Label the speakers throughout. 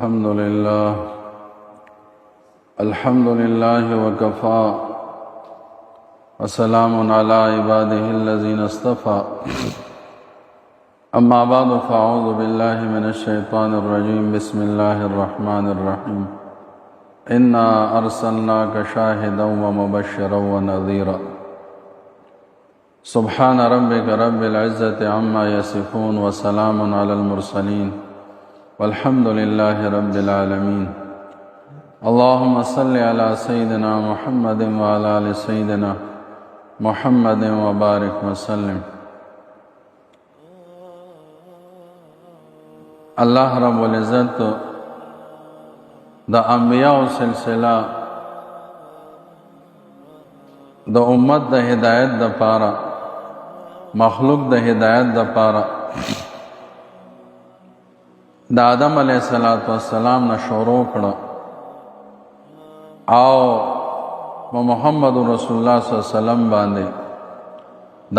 Speaker 1: الحمد لله وكفى وسلام على عباده الذين اصطفى أما بعد فأعوذ بالله من الشيطان الرجيم بسم الله الرحمن الرحيم إنا أرسلناك شاهدا ومبشرا ونذيرا سبحان ربك رب العزة عما يصفون وسلام على المرسلين والحمد لله رب العالمين اللهم صل على سيدنا محمد وعلى آل سيدنا محمد وبارك وسلم. الله رب العزت د انبیاء سلسله د امت د هدایت د پاره مخلوق د هدایت د پاره د آدم علیه السلام نه شروع کړه او محمد رسول الله صلی الله علیه وسلم باندې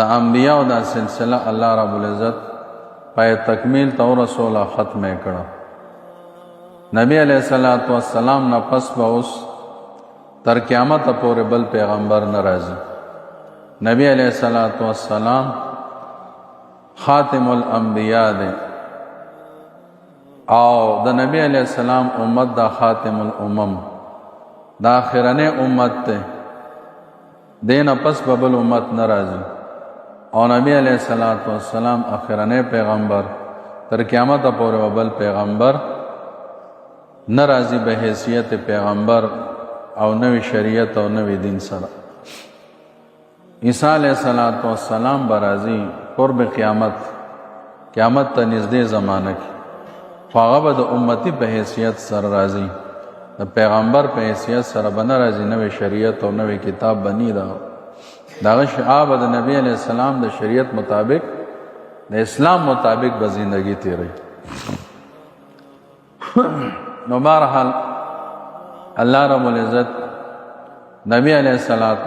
Speaker 1: د انبیاء د سلسله الله رب العزت پای تکمیل تو رسول ختم کړه. نبی علیہ السلام نه پس به اوس تر قیامت پورې بل پیغمبر ناراضي. نبی علیہ السلام خاتم الانبیاء دی او د نبی علیہ السلام امت دا خاتم الامم دا آخرنه امت ته دین پس ببل امت ناراضي او نبی علیہ السلام آخرنه پیغمبر تر قیامت پورې ببل پیغمبر ناراضي به حیثیت پیغمبر او نوی شریعت او نوی دین سره. عیسی علیہ السلام برازي قرب قیامت ته نږدې زمانه کې هغه به د امتی په حیثیت سره راځي د پیغمبر په حیثیت سره به نه راځي نوی شریعت او نوی کتاب بنی دا دغه شعاب د نبی علیہ السلام د شریعت مطابق د اسلام مطابق به زندگی تیری. نو بہرحال اللہ رب العزت نبی علیہ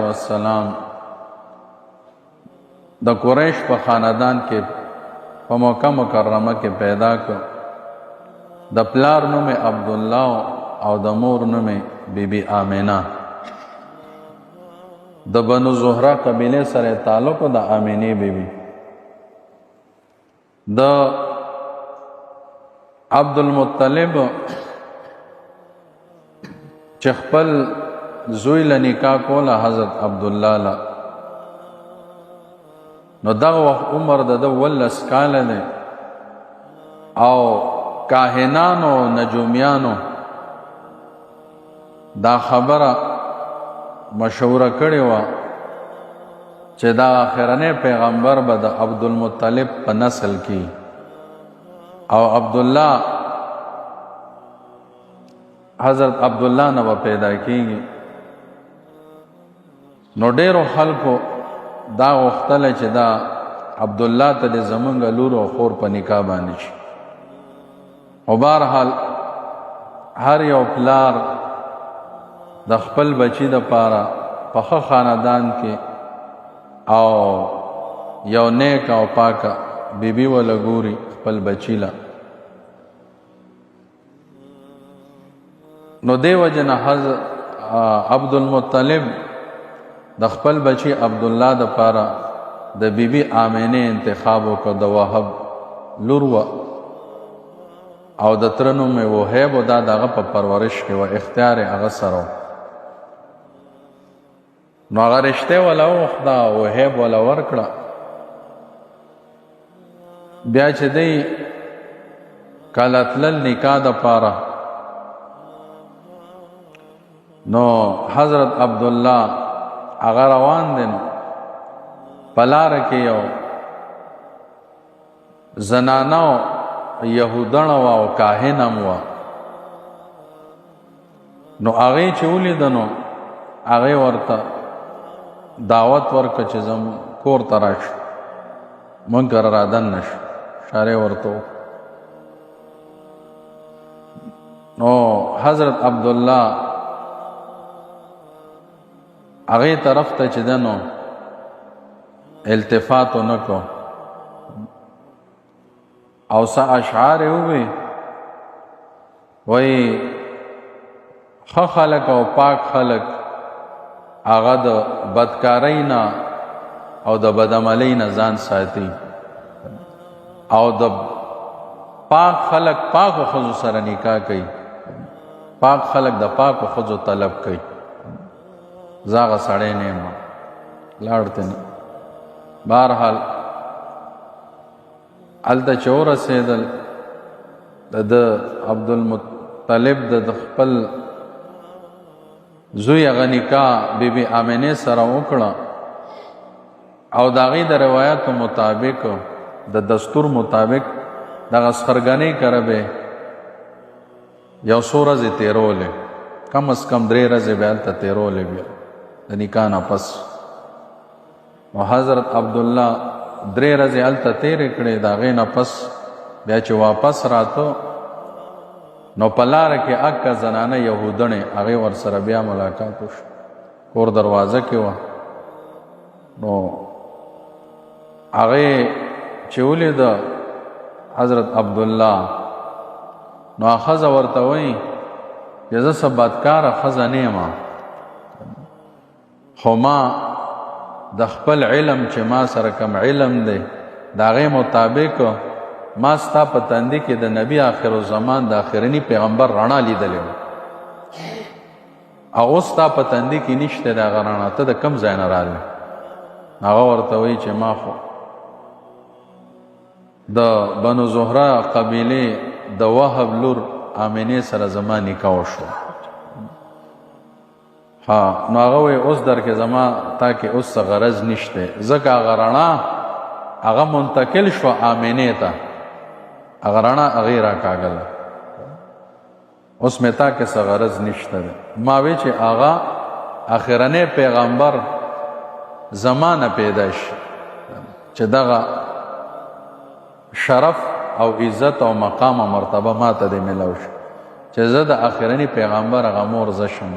Speaker 1: السلام د قریش په خاندان کې په مکه مکرمه کې پیدا کړ. د پلار نوم عبدالله او د مور نوم بی بی آمینه. د بنو زهره قبیله سره تعلق د آمینه بی بی. د عبدالمطلب چې خپل زوی له نکاح کوله حضرت عبدالله له نو دغه وخت عمر د 19 کاله دی او کاهنانو نجومیانو دا خبره مشوره کړې وه چې دا آخرنی پیغمبر به د عبدالمطلب په نسل کې او عبدالله حضرت عبدالله نه به پیدا کېږي. نو ډېرو خلکو دا غوښتله چې دا عبدالله ته د زمونږ لور او خور په نکاح باندې شي. او بهرحال هر یو پلار د خپل بچی د پاره په ښه خاندان کې او یو نیک او پاکه بیبي وله ګوري خپل بچی له. نو دی وجه نه حضرت عبدالمطلب د خپل بچی عبدالله د پاره د بیبي آمینه انتخاب وکړ. د وهب لور وه او د تره نوم یې وهیب و. دا دغه په پرورش کې وه اختیار یې هغه سره و. نو هغه رشته وله وخته وهیب وله ورکړه. بیا چې دی کله تلل نکاح د پاره نو حضرت عبدالله هغه روان دی نو په لاره کې یو زنانه یهودنه وه او کاهن هم وه. نو هغې چې ولیده نو هغې ورته دعوت ورکړه چې زموږ کور ته راشه موږ کره رادننه شه. اشارې ورته نو حضرت عبدالله هغې طرف ته چې ده نو التفات ونه کو او څه اشعار یې ووی وای ښه خلک او پاک خلک هغه د بدکارۍ نه او د بدعملۍ نه ځان ساتي، او د پاک خلک پاکو ښځو سره نکاح کوي، پاک خلک د پاکو ښځو طلب کوي. زه هغه سړی نه یم، لاړ ته نه. بهرحال هلته چې ورسېدل د عبدالمطلب د خپل زوی هغه نکاح بی بی آمنې سره وکړه، او د هغې د روایاتو مطابق د دستور مطابق دغه سخرګنۍ کره به یو څو ورځې تېرولې، کم از کم 3 ورځې به هلته تېرولې بیا د نکاح نه پس. نو حضرت عبدالله 3 ورځې هلته تېرې کړې، د هغې نه پس بیا چې واپس راته نو په لاره کې اکه زنانه یهودنې هغې ورسره بیا ملاقات وشو، کور دروازه کې وه. نو هغې چې ولیده حضرت عبدالله، نو ښځه ورته وایي چې زه څه بدکاره ښځه نه یم، خو ما د خپل علم چې ما سره کم علم دی د هغې مطابق ما ستا په تندي کې د نبی آخر الزمان د آخرني پیغمبر رڼا لیدلې وه، او اوس ستا په تندي کې نشته د هغه رڼا، ته د کوم ځای نه راغلې؟ هغه ورته وایي چې ما خو د بنو زهره قبیلې د وهب لور آمنې سره زما نکاح وشوه. نو هغه وایي اوس در کې زما تا کې اوس څه غرض نشته، ځکه هغه رڼا هغه منتقل شوه آمنې ته، هغه رڼا هغې راکاږله، اوس مې تا کې څه غرض نشته دی. ما وی چې هغه آخرنی پیغمبر زمانه پیدا شي چې دغه شرف او عزت او مقام او مرتبه ما ته دې ملو شي چې زه د آخرني پیغمبر هغه مور زه شم.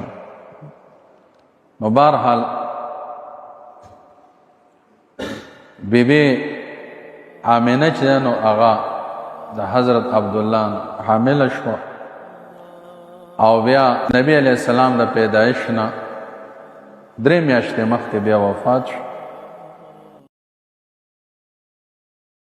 Speaker 1: نو بهرحال بیبي آمنه چې نو هغه د حضرت عبدالله حامله شوه، او بیا نبی علیه السلام د پیدایش نه 3 میاشتې مخکې بیا وفات شو.